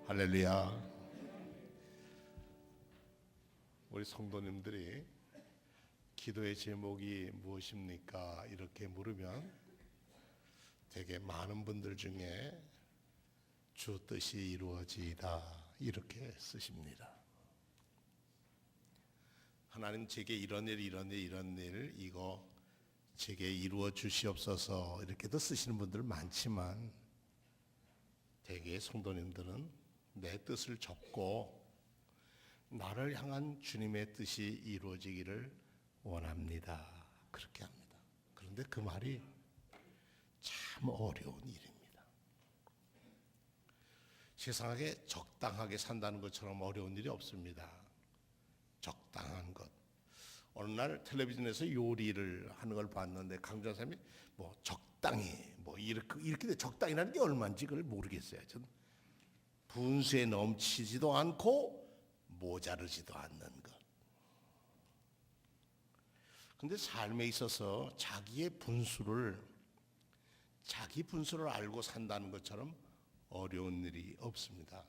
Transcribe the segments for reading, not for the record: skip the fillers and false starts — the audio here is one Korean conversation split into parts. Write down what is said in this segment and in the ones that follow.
할렐루야. 우리 성도님들이 기도의 제목이 무엇입니까? 이렇게 물으면 되게 많은 분들 중에 주 뜻이 이루어지이다 이렇게 쓰십니다. 하나님 제게 이런 일 이거 제게 이루어 주시옵소서 이렇게도 쓰시는 분들 많지만 대개 성도님들은 내 뜻을 접고 나를 향한 주님의 뜻이 이루어지기를 원합니다. 그렇게 합니다. 그런데 그 말이 참 어려운 일입니다. 세상에 적당하게 산다는 것처럼 어려운 일이 없습니다. 적당한 것. 어느 날 텔레비전에서 요리를 하는 걸 봤는데 강조사님이 적당히 이렇게 적당이라는 게 얼마인지 그걸 모르겠어요. 전 분수에 넘치지도 않고 모자르지도 않는 것. 근데 삶에 있어서 자기 분수를 알고 산다는 것처럼 어려운 일이 없습니다.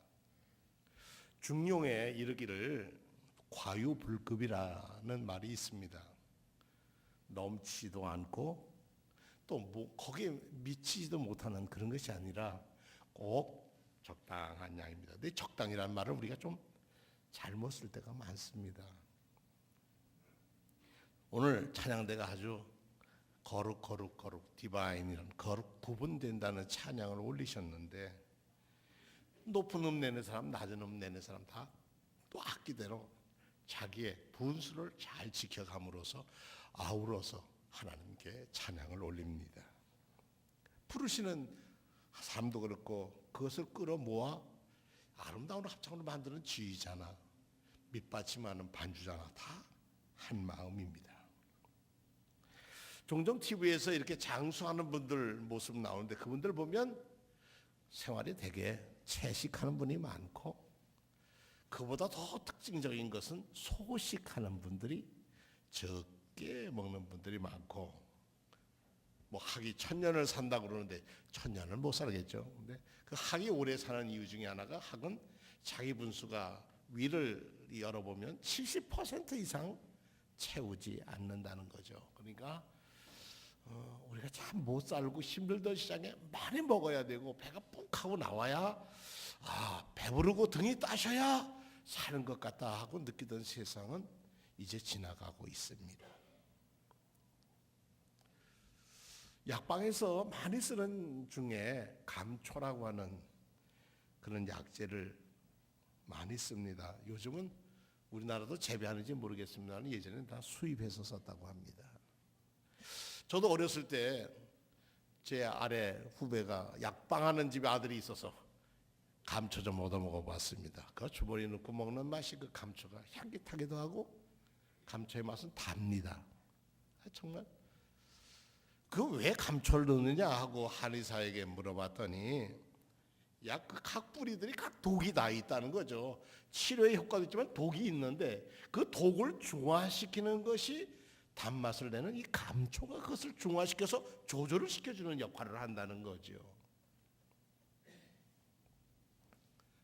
중용에 이르기를 과유불급이라는 말이 있습니다. 넘치지도 않고 또 거기에 미치지도 못하는 그런 것이 아니라 꼭 적당한 양입니다. 근데 적당이라는 말을 우리가 좀 잘못 쓸 때가 많습니다. 오늘 찬양대가 아주 거룩 디바인이라는 거룩 구분된다는 찬양을 올리셨는데 높은 음 내는 사람 낮은 음 내는 사람 다 또 악기대로 자기의 분수를 잘 지켜감으로써 아우러서 하나님께 찬양을 올립니다. 부르시는 사람도 그렇고 그것을 끌어모아 아름다운 합창으로 만드는 지휘자나 밑받침하는 반주자나 다 한 마음입니다. 종종 TV에서 이렇게 장수하는 분들 모습 나오는데 그분들 보면 생활이 되게 채식하는 분이 많고 그보다 더 특징적인 것은 소식하는 분들이 적게 먹는 분들이 많고 학이 1000년을 산다고 그러는데 1000년을 못 살겠죠. 근데 그 학이 오래 사는 이유 중에 하나가 학은 자기 분수가 위를 열어보면 70% 이상 채우지 않는다는 거죠. 그러니까 우리가 참 못 살고 힘들던 시장에 많이 먹어야 되고 배가 푹 하고 나와야 배부르고 등이 따셔야 사는 것 같다 하고 느끼던 세상은 이제 지나가고 있습니다. 약방에서 많이 쓰는 중에 감초라고 하는 그런 약재를 많이 씁니다. 요즘은 우리나라도 재배하는지 모르겠습니다만 예전에는 다 수입해서 썼다고 합니다. 저도 어렸을 때 제 아래 후배가 약방하는 집에 아들이 있어서 감초 좀 얻어 먹어봤습니다. 그 주머니에 넣고 먹는 맛이 그 감초가 향긋하기도 하고 감초의 맛은 답니다. 정말 그 왜 감초를 넣느냐 하고 한의사에게 물어봤더니 각 뿌리들이 각 독이 다 있다는 거죠. 치료에 효과도 있지만 독이 있는데 그 독을 중화시키는 것이 단맛을 내는 이 감초가 그것을 중화시켜서 조절을 시켜주는 역할을 한다는 거죠.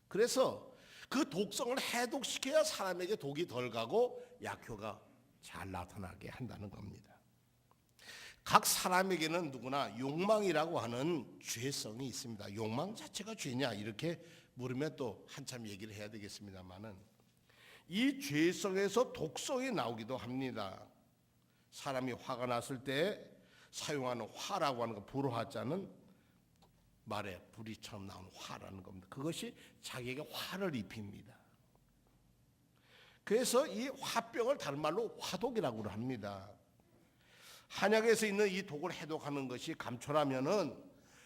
그래서 그 독성을 해독시켜야 사람에게 독이 덜 가고 약효가 잘 나타나게 한다는 겁니다. 각 사람에게는 누구나 욕망이라고 하는 죄성이 있습니다. 욕망 자체가 죄냐 이렇게 물으면 또 한참 얘기를 해야 되겠습니다만은 이 죄성에서 독성이 나오기도 합니다. 사람이 화가 났을 때 사용하는 화라고 하는 거 불화자는 말에 불이처럼 나오는 화라는 겁니다. 그것이 자기에게 화를 입힙니다. 그래서 이 화병을 다른 말로 화독이라고 합니다. 한약에서 있는 이 독을 해독하는 것이 감초라면은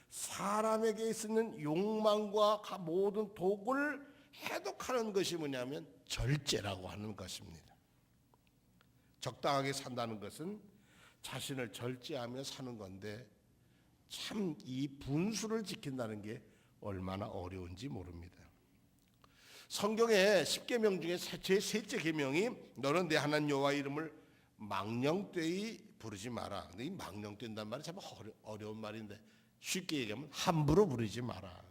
사람에게 있는 욕망과 모든 독을 해독하는 것이 뭐냐면 절제라고 하는 것입니다. 적당하게 산다는 것은 자신을 절제하며 사는 건데 참 이 분수를 지킨다는 게 얼마나 어려운지 모릅니다. 성경의 10계명 중에 제 셋째 계명이 너는 내 하나님 여호와 이름을 망령되이 부르지 마라. 근데 이 망령된다는 말이 참 어려운 말인데 쉽게 얘기하면 함부로 부르지 마라.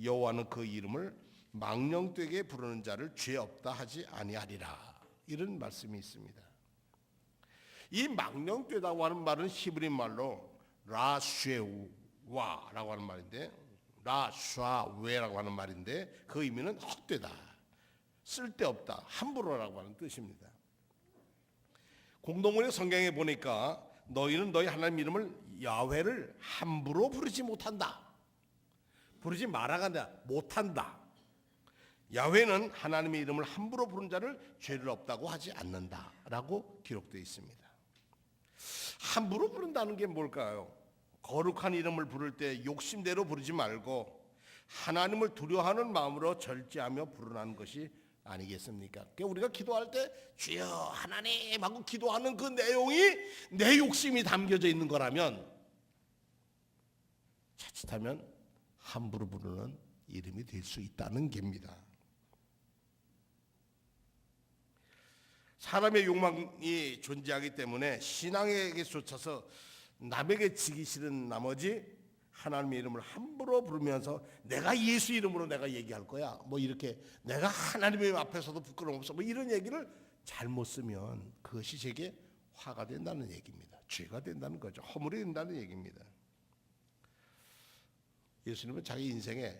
여호와는 그 이름을 망령되게 부르는 자를 죄 없다 하지 아니하리라. 이런 말씀이 있습니다. 이 망령되다고 하는 말은 히브리 말로 라쉐와라고 하는 말인데, 라샤웨라고 하는 말인데 그 의미는 헛되다, 쓸데없다, 함부로라고 하는 뜻입니다. 공동문의 성경에 보니까 너희는 너희 하나님 이름을 야훼를 함부로 부르지 못한다, 부르지 말아간다, 못한다. 야훼는 하나님의 이름을 함부로 부른 자를 죄를 없다고 하지 않는다라고 기록되어 있습니다. 함부로 부른다는 게 뭘까요? 거룩한 이름을 부를 때 욕심대로 부르지 말고 하나님을 두려워하는 마음으로 절제하며 부르는 것이 아니겠습니까? 그러니까 우리가 기도할 때 주여 하나님 하고 기도하는 그 내용이 내 욕심이 담겨져 있는 거라면 자칫하면 함부로 부르는 이름이 될 수 있다는 겁니다. 사람의 욕망이 존재하기 때문에 신앙에게 쫓아서 남에게 지기 싫은 나머지 하나님의 이름을 함부로 부르면서 내가 예수 이름으로 내가 얘기할 거야, 뭐 이렇게 내가 하나님의 앞에서도 부끄러움 없어, 뭐 이런 얘기를 잘못 쓰면 그것이 제게 화가 된다는 얘기입니다. 죄가 된다는 거죠. 허물이 된다는 얘기입니다. 예수님은 자기 인생에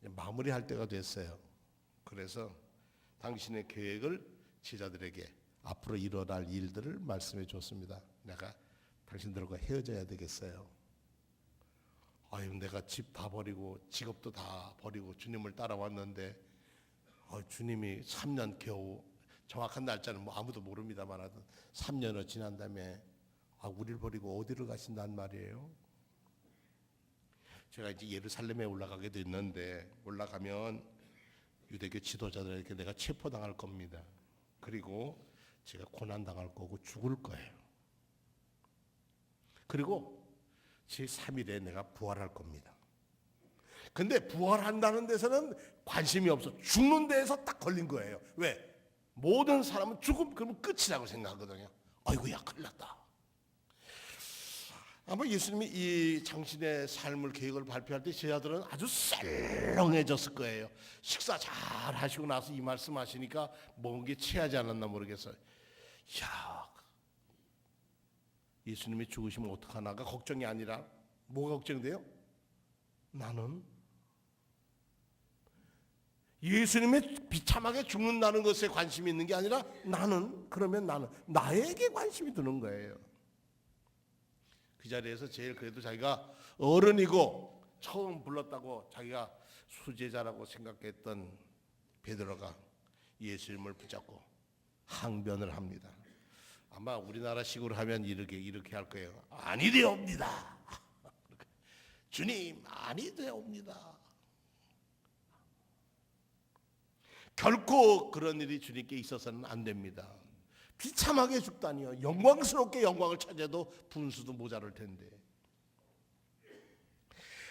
마무리할 때가 됐어요. 그래서 당신의 계획을 제자들에게 앞으로 일어날 일들을 말씀해 줬습니다. 내가 당신들과 헤어져야 되겠어요. 아유, 내가 집 다 버리고 직업도 다 버리고 주님을 따라왔는데 주님이 3년 겨우, 정확한 날짜는 뭐 아무도 모릅니다만 하여튼 3년을 지난 다음에 우리를 버리고 어디를 가신단 말이에요. 제가 이제 예루살렘에 올라가게 됐는데 올라가면 유대교 지도자들에게 내가 체포당할 겁니다. 그리고 제가 고난당할 거고 죽을 거예요. 그리고 제3일에 내가 부활할 겁니다. 근데 부활한다는 데서는 관심이 없어. 죽는 데에서 딱 걸린 거예요. 왜? 모든 사람은 죽음 그러면 끝이라고 생각하거든요. 아이고야 큰일 났다. 아마 예수님이 이 당신의 삶을 계획을 발표할 때 제자들은 아주 썰렁해졌을 거예요. 식사 잘 하시고 나서 이 말씀하시니까 먹은 게 체하지 않았나 모르겠어요. 야, 예수님이 죽으시면 어떡하나가 걱정이 아니라 뭐가 걱정돼요? 나는 예수님이 비참하게 죽는다는 것에 관심이 있는 게 아니라 그러면 나는 나에게 관심이 드는 거예요. 그 자리에서 제일 그래도 자기가 어른이고 처음 불렀다고 자기가 수제자라고 생각했던 베드로가 예수님을 붙잡고 항변을 합니다. 아마 우리나라식으로 하면 이렇게 할 거예요. 아니되옵니다. 주님 아니되옵니다. 결코 그런 일이 주님께 있어서는 안 됩니다. 비참하게 죽다니요. 영광스럽게 영광을 찾아도 분수도 모자랄 텐데.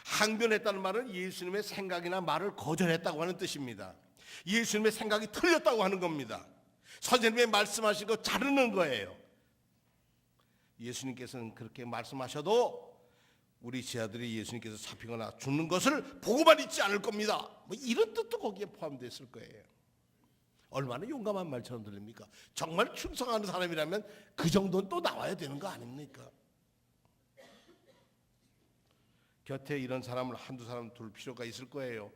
항변했다는 말은 예수님의 생각이나 말을 거절했다고 하는 뜻입니다. 예수님의 생각이 틀렸다고 하는 겁니다. 선생님의 말씀하신 거 자르는 거예요. 예수님께서는 그렇게 말씀하셔도 우리 제자들이 예수님께서 잡히거나 죽는 것을 보고만 있지 않을 겁니다. 뭐 이런 뜻도 거기에 포함됐을 거예요. 얼마나 용감한 말처럼 들립니까? 정말 충성하는 사람이라면 그 정도는 또 나와야 되는 거 아닙니까? 곁에 이런 사람을 한두 사람 둘 필요가 있을 거예요.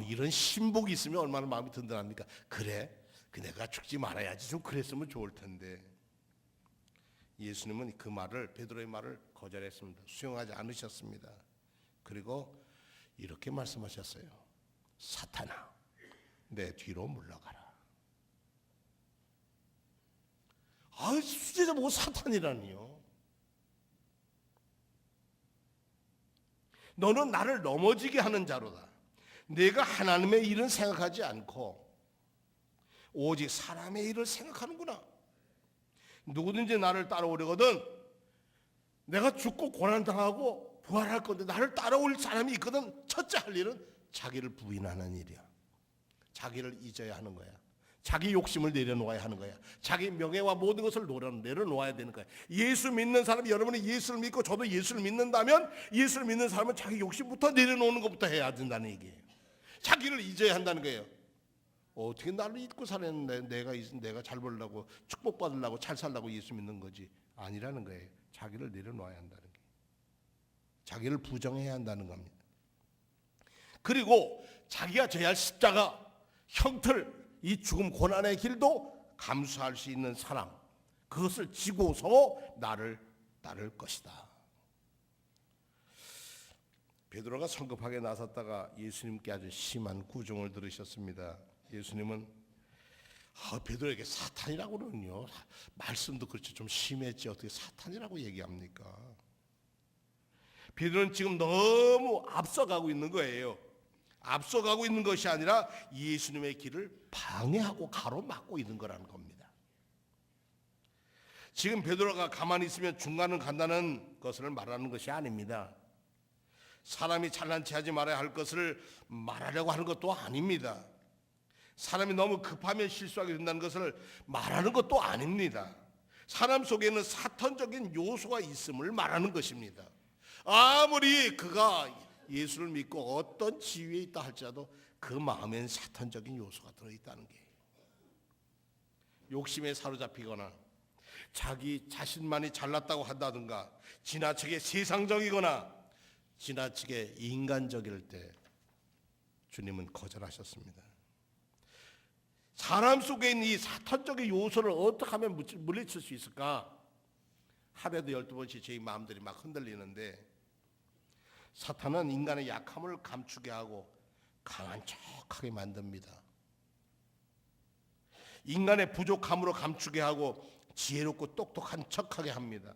이런 신복이 있으면 얼마나 마음이 든든합니까? 그래, 내가 죽지 말아야지, 좀 그랬으면 좋을 텐데. 예수님은 그 말을, 베드로의 말을 거절했습니다. 수용하지 않으셨습니다. 그리고 이렇게 말씀하셨어요. 사탄아, 내 뒤로 물러가라. 수제자 보고 사탄이라니요. 너는 나를 넘어지게 하는 자로다. 내가 하나님의 일은 생각하지 않고 오직 사람의 일을 생각하는구나. 누구든지 나를 따라오려거든 내가 죽고 고난당하고 부활할 건데 나를 따라올 사람이 있거든 첫째 할 일은 자기를 부인하는 일이야. 자기를 잊어야 하는 거야. 자기 욕심을 내려놓아야 하는 거야. 자기 명예와 모든 것을 내려놓아야 되는 거야. 예수 믿는 사람이, 여러분이 예수를 믿고 저도 예수를 믿는다면 예수를 믿는 사람은 자기 욕심부터 내려놓는 것부터 해야 된다는 얘기예요. 자기를 잊어야 한다는 거예요. 어떻게 나를 잊고 사는데 내가 잘 벌려고 축복받으려고 잘 살려고 예수 믿는 거지 아니라는 거예요. 자기를 내려놔야 한다는 거예요. 자기를 부정해야 한다는 겁니다. 그리고 자기가 져야 할 십자가 형틀 이 죽음 고난의 길도 감수할 수 있는 사람 그것을 지고서 나를 따를 것이다. 베드로가 성급하게 나섰다가 예수님께 아주 심한 구종을 들으셨습니다. 예수님은 베드로에게 사탄이라고 그러는요. 말씀도 그렇죠. 좀 심했지 어떻게 사탄이라고 얘기합니까? 베드로는 지금 너무 앞서가고 있는 거예요. 앞서가고 있는 것이 아니라 예수님의 길을 방해하고 가로막고 있는 거라는 겁니다. 지금 베드로가 가만히 있으면 중간을 간다는 것을 말하는 것이 아닙니다. 사람이 잘난 체 하지 말아야 할 것을 말하려고 하는 것도 아닙니다. 사람이 너무 급하면 실수하게 된다는 것을 말하는 것도 아닙니다. 사람 속에는 사탄적인 요소가 있음을 말하는 것입니다. 아무리 그가 예수를 믿고 어떤 지위에 있다 할지라도 그 마음엔 사탄적인 요소가 들어있다는 게 욕심에 사로잡히거나 자기 자신만이 잘났다고 한다든가 지나치게 세상적이거나 지나치게 인간적일 때 주님은 거절하셨습니다. 사람 속에 있는 이 사탄적인 요소를 어떻게 하면 물리칠 수 있을까? 하루에도 12번씩 저희 마음들이 막 흔들리는데 사탄은 인간의 약함을 감추게 하고 강한 척하게 만듭니다. 인간의 부족함으로 감추게 하고 지혜롭고 똑똑한 척하게 합니다.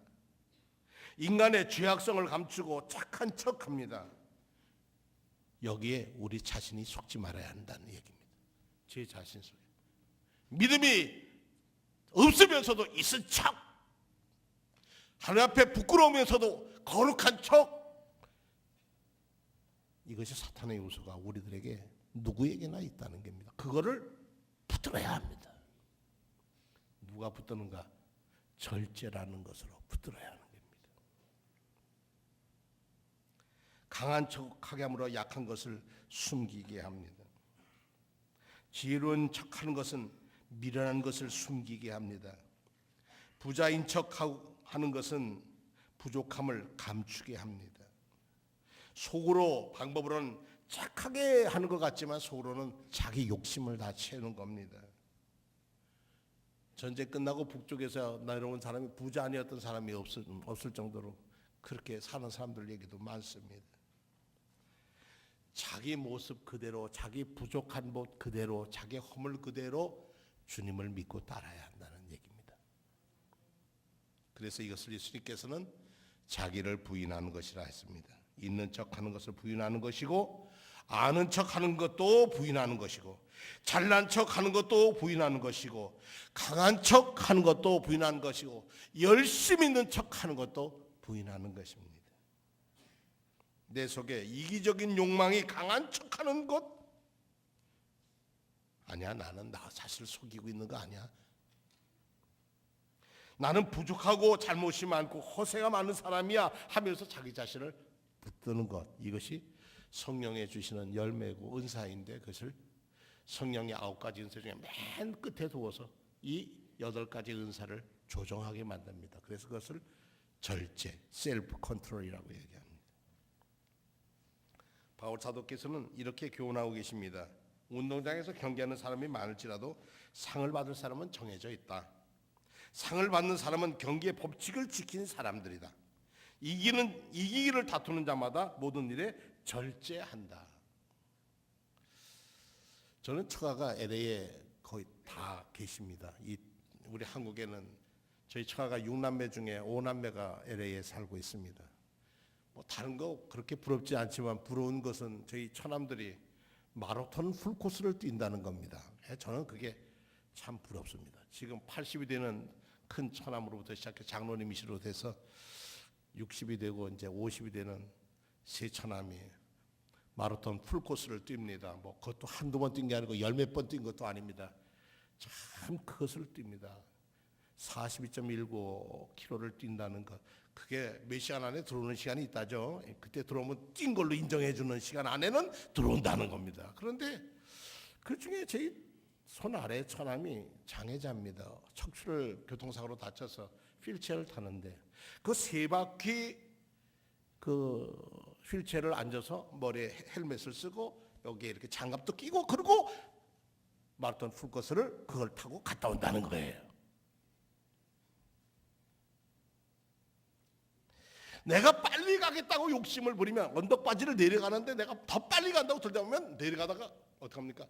인간의 죄악성을 감추고 착한 척합니다. 여기에 우리 자신이 속지 말아야 한다는 얘기입니다. 제 자신 속에 믿음이 없으면서도 있은 척, 하나님 앞에 부끄러우면서도 거룩한 척, 이것이 사탄의 요소가 우리들에게 누구에게나 있다는 겁니다. 그거를 붙들어야 합니다. 누가 붙드는가? 절제라는 것으로 붙들어야 하는 겁니다. 강한 척하게 함으로 약한 것을 숨기게 합니다. 지혜로운 척하는 것은 미련한 것을 숨기게 합니다. 부자인 척하는 것은 부족함을 감추게 합니다. 속으로 방법으로는 착하게 하는 것 같지만 속으로는 자기 욕심을 다 채우는 겁니다. 전쟁 끝나고 북쪽에서 내려온 사람이 부자 아니었던 사람이 없을 정도로 그렇게 사는 사람들 얘기도 많습니다. 자기 모습 그대로, 자기 부족한 것 그대로, 자기 허물 그대로 주님을 믿고 따라야 한다는 얘기입니다. 그래서 이것을 예수님께서는 자기를 부인하는 것이라 했습니다. 있는 척하는 것을 부인하는 것이고, 아는 척하는 것도 부인하는 것이고, 잘난 척하는 것도 부인하는 것이고, 강한 척하는 것도 부인하는 것이고, 열심히 있는 척하는 것도 부인하는 것입니다. 내 속에 이기적인 욕망이 강한 척하는 것 아니야. 나는 나 자신을 속이고 있는 거 아니야. 나는 부족하고 잘못이 많고 허세가 많은 사람이야 하면서 자기 자신을 붙드는 것, 이것이 성령에 주시는 열매고 은사인데 그것을 성령의 9가지 은사 중에 맨 끝에 두어서 이 8가지 은사를 조정하게 만듭니다. 그래서 그것을 절제, 셀프 컨트롤이라고 얘기합니다. 바울 사도께서는 이렇게 교훈하고 계십니다. 운동장에서 경기하는 사람이 많을지라도 상을 받을 사람은 정해져 있다. 상을 받는 사람은 경기의 법칙을 지킨 사람들이다. 이기기를 다투는 자마다 모든 일에 절제한다. 저는 처가가 LA에 거의 다 계십니다. 우리 한국에는 저희 처가가 6남매 중에 5남매가 LA에 살고 있습니다. 뭐 다른 거 그렇게 부럽지 않지만 부러운 것은 저희 처남들이 마라톤 풀코스를 뛴다는 겁니다. 저는 그게 참 부럽습니다. 지금 80이 되는 큰 처남으로부터 시작해 장로님이시로 돼서 60이 되고 이제 50이 되는 세 처남이 마라톤 풀코스를 뜁니다. 뭐 그것도 한두 번 뛴 게 아니고 10몇 번 뛴 것도 아닙니다. 참 그것을 뜁니다. 42.19km를 뛴다는 것, 그게 몇 시간 안에 들어오는 시간이 있다죠. 그때 들어오면 뛴 걸로 인정해 주는 시간 안에는 들어온다는 겁니다. 그런데 그 중에 제 손 아래 처남이 장애자입니다. 척추를 교통사고로 다쳐서 휠체어를 타는데 그 세 바퀴 그 휠체어를 앉아서 머리에 헬멧을 쓰고 여기에 이렇게 장갑도 끼고 그러고 마라톤 풀코스를 그걸 타고 갔다 온다는 거예요. 내가 빨리 가겠다고 욕심을 부리면 언덕바지를 내려가는데 내가 더 빨리 간다고 들다 보면 내려가다가 어떡합니까?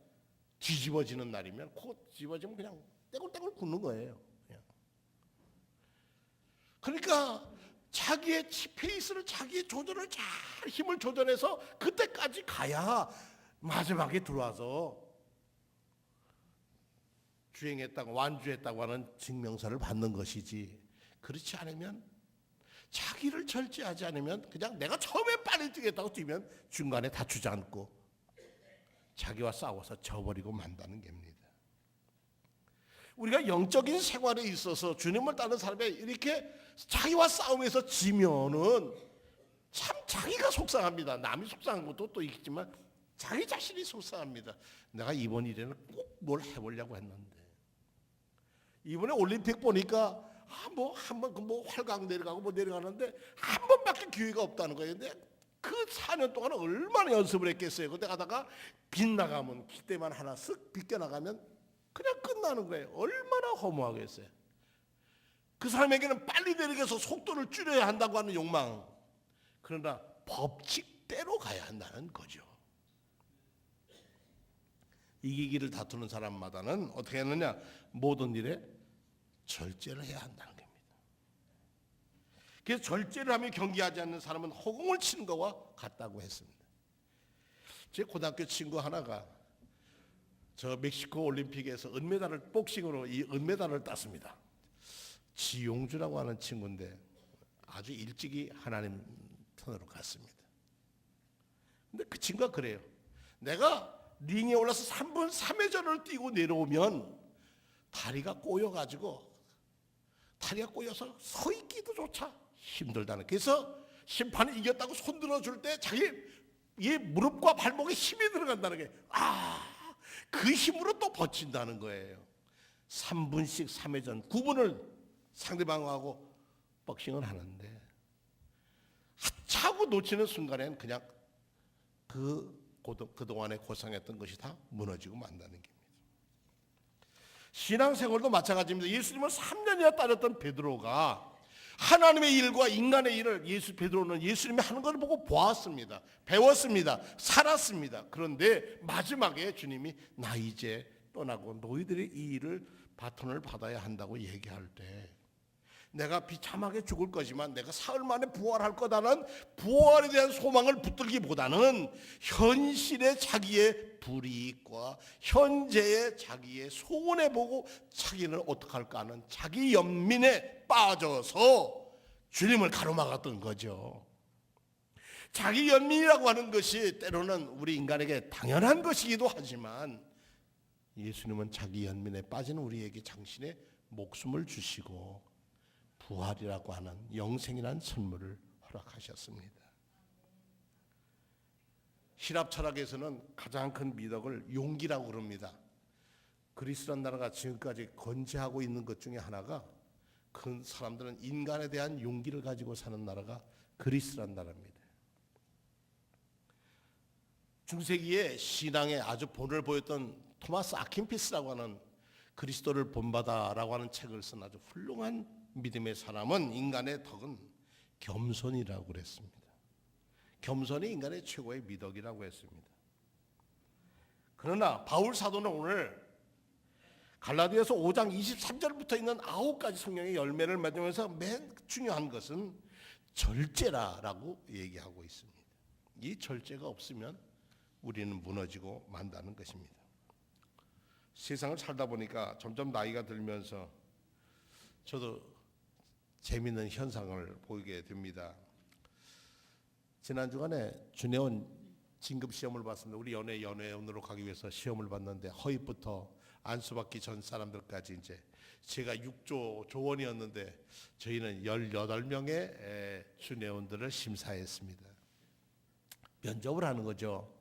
뒤집어지는 날이면 코 뒤집어지면 그냥 떼굴떼굴 굽는 거예요. 그냥. 그러니까 자기의 페이스를 자기의 조절을 잘 힘을 조절해서 그때까지 가야 마지막에 들어와서 주행했다고 완주했다고 하는 증명서를 받는 것이지, 그렇지 않으면 자기를 절제하지 않으면 그냥 내가 처음에 빨리 뛰겠다고 뛰면 중간에 다 주저앉고 자기와 싸워서 져버리고 만다는 겁니다. 우리가 영적인 생활에 있어서 주님을 따르는 사람이 이렇게 자기와 싸움에서 지면은 참 자기가 속상합니다. 남이 속상한 것도 또 있지만 자기 자신이 속상합니다. 내가 이번 일에는 꼭 뭘 해보려고 했는데 이번에 올림픽 보니까 뭐 한번 뭐 활강 내려가고 뭐 내려가는데 한 번밖에 기회가 없다는 거예요. 근데 그 4년 동안 얼마나 연습을 했겠어요. 근데 가다가 빗나가면 기대만 하나 쓱 비껴나가면 그냥 끝나는 거예요. 얼마나 허무하겠어요. 그 사람에게는 빨리 내리게해서 속도를 줄여야 한다고 하는 욕망, 그러나 법칙대로 가야 한다는 거죠. 이기기를 다투는 사람마다는 어떻게 하느냐, 모든 일에 절제를 해야 한다는 겁니다. 그래서 절제를 하며 경계하지 않는 사람은 허공을 치는 것과 같다고 했습니다. 제 고등학교 친구 하나가 저 멕시코 올림픽에서 은메달을, 복싱으로 이 은메달을 땄습니다. 지용주라고 하는 친구인데 아주 일찍이 하나님 편으로 갔습니다. 근데 그 친구가 그래요. 내가 링에 올라서 3분 3회전을 뛰고 내려오면 다리가 꼬여가지고 다리가 꼬여서 서 있기도 조차 힘들다는. 그래서 심판이 이겼다고 손 들어줄 때 자기 이 무릎과 발목에 힘이 들어간다는 게, 그 힘으로 또 버틴다는 거예요. 3분씩 3회전 9분을 상대방하고 복싱을 하는데 하차하고 놓치는 순간에는 그냥 그동안에 고생했던 것이 다 무너지고 만다는 겁니다. 신앙생활도 마찬가지입니다. 예수님을 3년이나 따랐던 베드로가 하나님의 일과 인간의 일을 베드로는 예수님이 하는 걸 보고 보았습니다. 배웠습니다. 살았습니다. 그런데 마지막에 주님이 나 이제 떠나고 너희들이 이 일을 바톤을 받아야 한다고 얘기할 때 내가 비참하게 죽을 거지만 내가 사흘 만에 부활할 거다는 부활에 대한 소망을 붙들기보다는 현실의 자기의 불이익과 현재의 자기의 소원에 보고 자기는 어떡할까 하는 자기 연민에 빠져서 주님을 가로막았던 거죠. 자기 연민이라고 하는 것이 때로는 우리 인간에게 당연한 것이기도 하지만 예수님은 자기 연민에 빠진 우리에게 당신의 목숨을 주시고 부활이라고 하는 영생이라는 선물을 허락하셨습니다.希腊 철학에서는 가장 큰 미덕을 용기라고 그럽니다. 그리스라는 나라가 지금까지 건재하고 있는 것 중에 하나가, 그 사람들은 인간에 대한 용기를 가지고 사는 나라가 그리스라는 나라입니다. 중세기에 신앙에 아주 본을 보였던 토마스 아킨피스라고 하는 그리스도를 본받아라고 하는 책을 쓴 아주 훌륭한 믿음의 사람은 인간의 덕은 겸손이라고 그랬습니다. 겸손이 인간의 최고의 미덕이라고 했습니다. 그러나 바울 사도는 오늘 갈라디아서 5장 23절부터 있는 9가지 성령의 열매를 맺으면서 맨 중요한 것은 절제라고 얘기하고 있습니다. 이 절제가 없으면 우리는 무너지고 만다는 것입니다. 세상을 살다 보니까 점점 나이가 들면서 저도 재미있는 현상을 보이게 됩니다. 지난 주간에 주내원 진급 시험을 봤습니다. 우리 연애원으로 가기 위해서 시험을 봤는데 허입부터 안수받기 전 사람들까지 이제 제가 6조 조원이었는데 저희는 18명의 순회원들을 심사했습니다. 면접을 하는 거죠.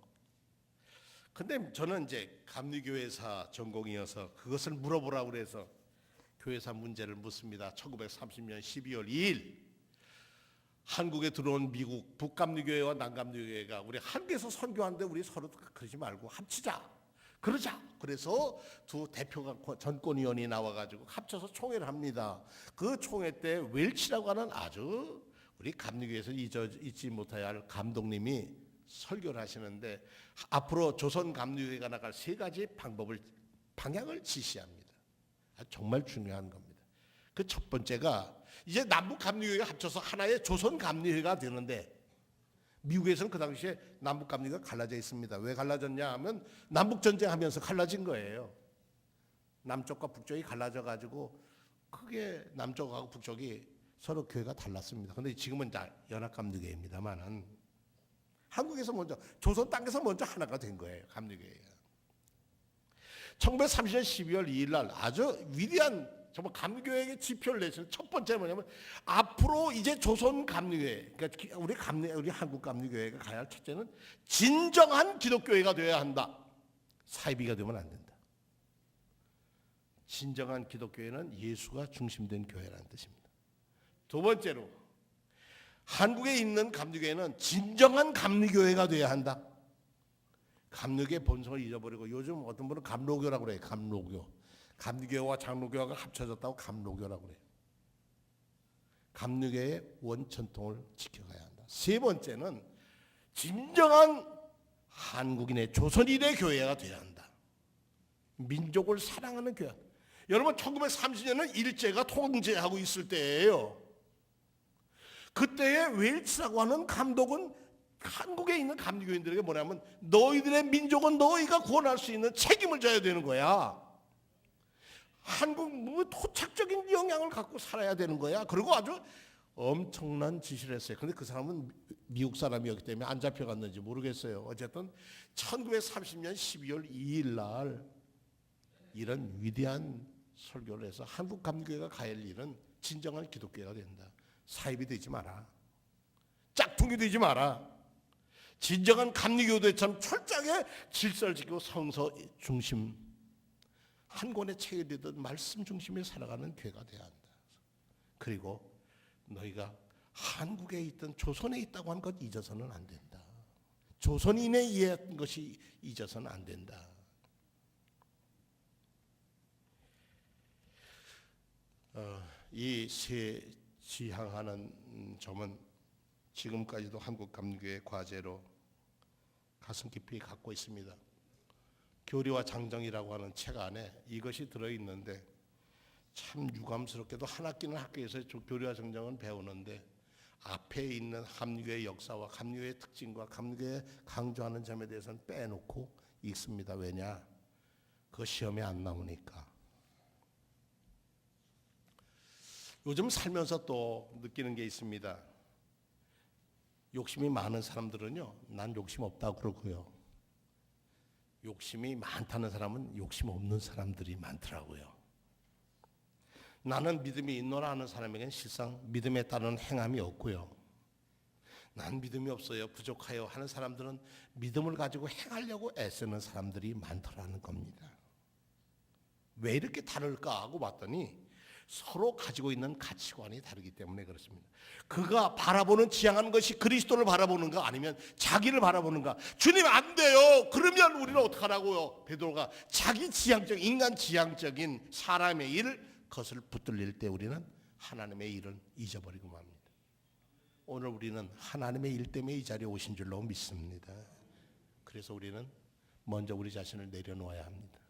근데 저는 이제 감리교회사 전공이어서 그것을 물어보라고 그래서 교회사 문제를 묻습니다. 1930년 12월 2일 한국에 들어온 미국 북감리교회와 남감리교회가 우리 한국에서 선교하는데 우리 서로 그러지 말고 합치자. 그러자. 그래서 두 대표가 전권위원이 나와가지고 합쳐서 총회를 합니다. 그 총회 때 웰치라고 하는 아주 우리 감리교회에서 잊지 못해야 할 감독님이 설교를 하시는데 앞으로 조선 감리교회가 나갈 3가지 방향을 지시합니다. 정말 중요한 겁니다. 그 첫 번째가 이제 남북 감리교회가 합쳐서 하나의 조선 감리회가 되는데 미국에서는 그 당시에 남북 감리교회가 갈라져 있습니다. 왜 갈라졌냐 하면 남북 전쟁하면서 갈라진 거예요. 남쪽과 북쪽이 갈라져 가지고 크게 남쪽하고 북쪽이 서로 교회가 달랐습니다. 그런데 지금은 연합 감리교회입니다만은 한국에서 먼저 조선 땅에서 먼저 하나가 된 거예요. 감리교회가. 1930년 12월 2일 날 아주 위대한 정말 감리교회의 지표를 내시는 첫 번째 뭐냐면 앞으로 이제 조선 감리교회, 그러니까 우리 한국 감리교회가 가야 할 첫째는 진정한 기독교회가 되어야 한다. 사이비가 되면 안 된다. 진정한 기독교회는 예수가 중심된 교회라는 뜻입니다. 두 번째로 한국에 있는 감리교회는 진정한 감리교회가 되어야 한다. 감리교의 본성을 잊어버리고 요즘 어떤 분은 감로교라고 그래요. 감로교. 감리교와 장로교가 합쳐졌다고 감로교라고 그래요. 감리교의 원천통을 지켜가야 한다. 세 번째는 진정한 한국인의 조선인의 교회가 되어야 한다. 민족을 사랑하는 교회. 여러분 1930년은 일제가 통제하고 있을 때예요. 그때의 웰치라고 하는 감독은 한국에 있는 감리교인들에게 뭐냐면 너희들의 민족은 너희가 구원할 수 있는 책임을 져야 되는 거야. 한국 토착적인 영향을 갖고 살아야 되는 거야. 그리고 아주 엄청난 지시를 했어요. 그런데 그 사람은 미국 사람이었기 때문에 안 잡혀갔는지 모르겠어요. 어쨌든 1930년 12월 2일 날 이런 위대한 설교를 해서 한국 감리교회가 가야 할 일은 진정한 기독교회가 된다. 사입이 되지 마라. 짝퉁이 되지 마라. 진정한 감리교도처럼 철저하게 질서를 지키고 성서 중심 한 권의 책이 되듯 말씀 중심에 살아가는 교회가 되어야 한다. 그리고 너희가 한국에 있든 조선에 있다고 한 것 잊어서는 안 된다. 조선인의 이해한 것이 잊어서는 안 된다. 이 세 지향하는 점은 지금까지도 한국 감리교의 과제로 가슴 깊이 갖고 있습니다. 교리와 장정이라고 하는 책 안에 이것이 들어있는데 참 유감스럽게도 한 학기는 학교에서 교리와 장정은 배우는데 앞에 있는 감리교의 역사와 감리교의 특징과 감리교의 강조하는 점에 대해서는 빼놓고 읽습니다. 왜냐? 그 시험에 안 나오니까. 요즘 살면서 또 느끼는 게 있습니다. 욕심이 많은 사람들은요, 난 욕심 없다고 그러고요. 욕심이 많다는 사람은 욕심 없는 사람들이 많더라고요. 나는 믿음이 있노라 하는 사람에게는 실상 믿음에 따른 행함이 없고요. 난 믿음이 없어요, 부족해요 하는 사람들은 믿음을 가지고 행하려고 애쓰는 사람들이 많더라는 겁니다. 왜 이렇게 다를까 하고 봤더니 서로 가지고 있는 가치관이 다르기 때문에 그렇습니다. 그가 바라보는 지향하는 것이 그리스도를 바라보는가 아니면 자기를 바라보는가. 주님 안 돼요. 그러면 우리는 어떡하라고요. 베드로가 자기 지향적 인간 지향적인 사람의 일 그것을 붙들릴 때 우리는 하나님의 일을 잊어버리고 맙니다. 오늘 우리는 하나님의 일 때문에 이 자리에 오신 줄로 믿습니다. 그래서 우리는 먼저 우리 자신을 내려놓아야 합니다.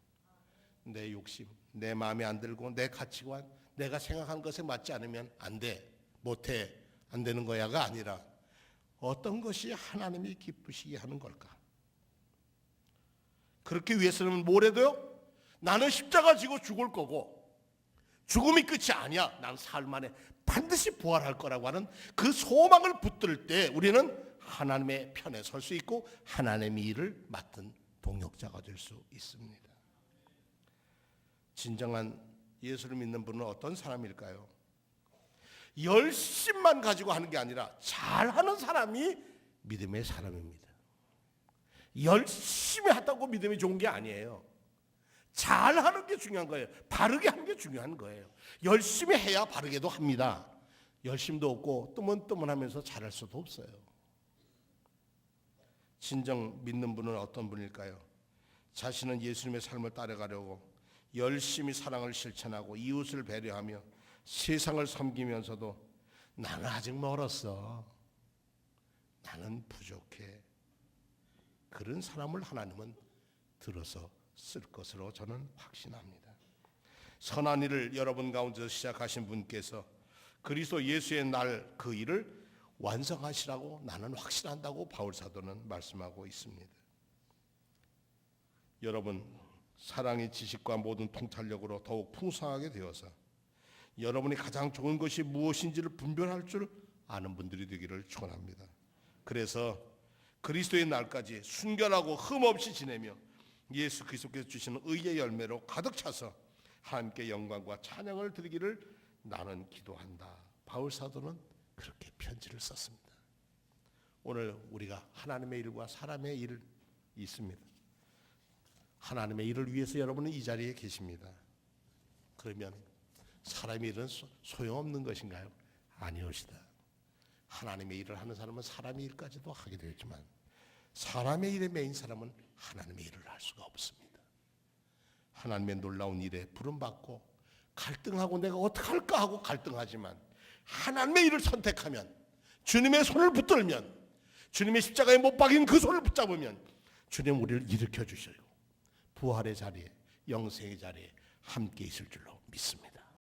내 욕심, 내 마음에 안 들고 내 가치관, 내가 생각한 것에 맞지 않으면 안 돼, 못해, 안 되는 거야가 아니라 어떤 것이 하나님이 기쁘시게 하는 걸까? 그렇게 위해서는 뭐래도요? 나는 십자가 지고 죽을 거고 죽음이 끝이 아니야. 난 사흘 만에 반드시 부활할 거라고 하는 그 소망을 붙들 때 우리는 하나님의 편에 설 수 있고 하나님의 일을 맡은 동역자가 될 수 있습니다. 진정한 예수를 믿는 분은 어떤 사람일까요? 열심만 가지고 하는 게 아니라 잘하는 사람이 믿음의 사람입니다. 열심히 하다고 믿음이 좋은 게 아니에요. 잘하는 게 중요한 거예요. 바르게 하는 게 중요한 거예요. 열심히 해야 바르게도 합니다. 열심도 없고 뜨문뜨문하면서 잘할 수도 없어요. 진정 믿는 분은 어떤 분일까요? 자신은 예수님의 삶을 따라가려고 열심히 사랑을 실천하고 이웃을 배려하며 세상을 섬기면서도 나는 아직 멀었어. 나는 부족해. 그런 사람을 하나님은 들어서 쓸 것으로 저는 확신합니다. 선한 일을 여러분 가운데서 시작하신 분께서 그리스도 예수의 날 그 일을 완성하시라고 나는 확신한다고 바울 사도는 말씀하고 있습니다. 여러분, 사랑의 지식과 모든 통찰력으로 더욱 풍성하게 되어서 여러분이 가장 좋은 것이 무엇인지를 분별할 줄 아는 분들이 되기를 축원합니다. 그래서 그리스도의 날까지 순결하고 흠없이 지내며 예수 그리스도께서 주시는 의의 열매로 가득 차서 하나님께 영광과 찬양을 드리기를 나는 기도한다. 바울 사도는 그렇게 편지를 썼습니다. 오늘 우리가 하나님의 일과 사람의 일 있습니다. 하나님의 일을 위해서 여러분은 이 자리에 계십니다. 그러면 사람의 일은 소용없는 것인가요? 아니오시다. 하나님의 일을 하는 사람은 사람의 일까지도 하게 되지만 사람의 일에 매인 사람은 하나님의 일을 할 수가 없습니다. 하나님의 놀라운 일에 부름받고 갈등하고 내가 어떡할까 하고 갈등하지만 하나님의 일을 선택하면 주님의 손을 붙들면 주님의 십자가에 못 박인 그 손을 붙잡으면 주님 우리를 일으켜 주시고 부활의 자리에 영생의 자리에 함께 있을 줄로 믿습니다.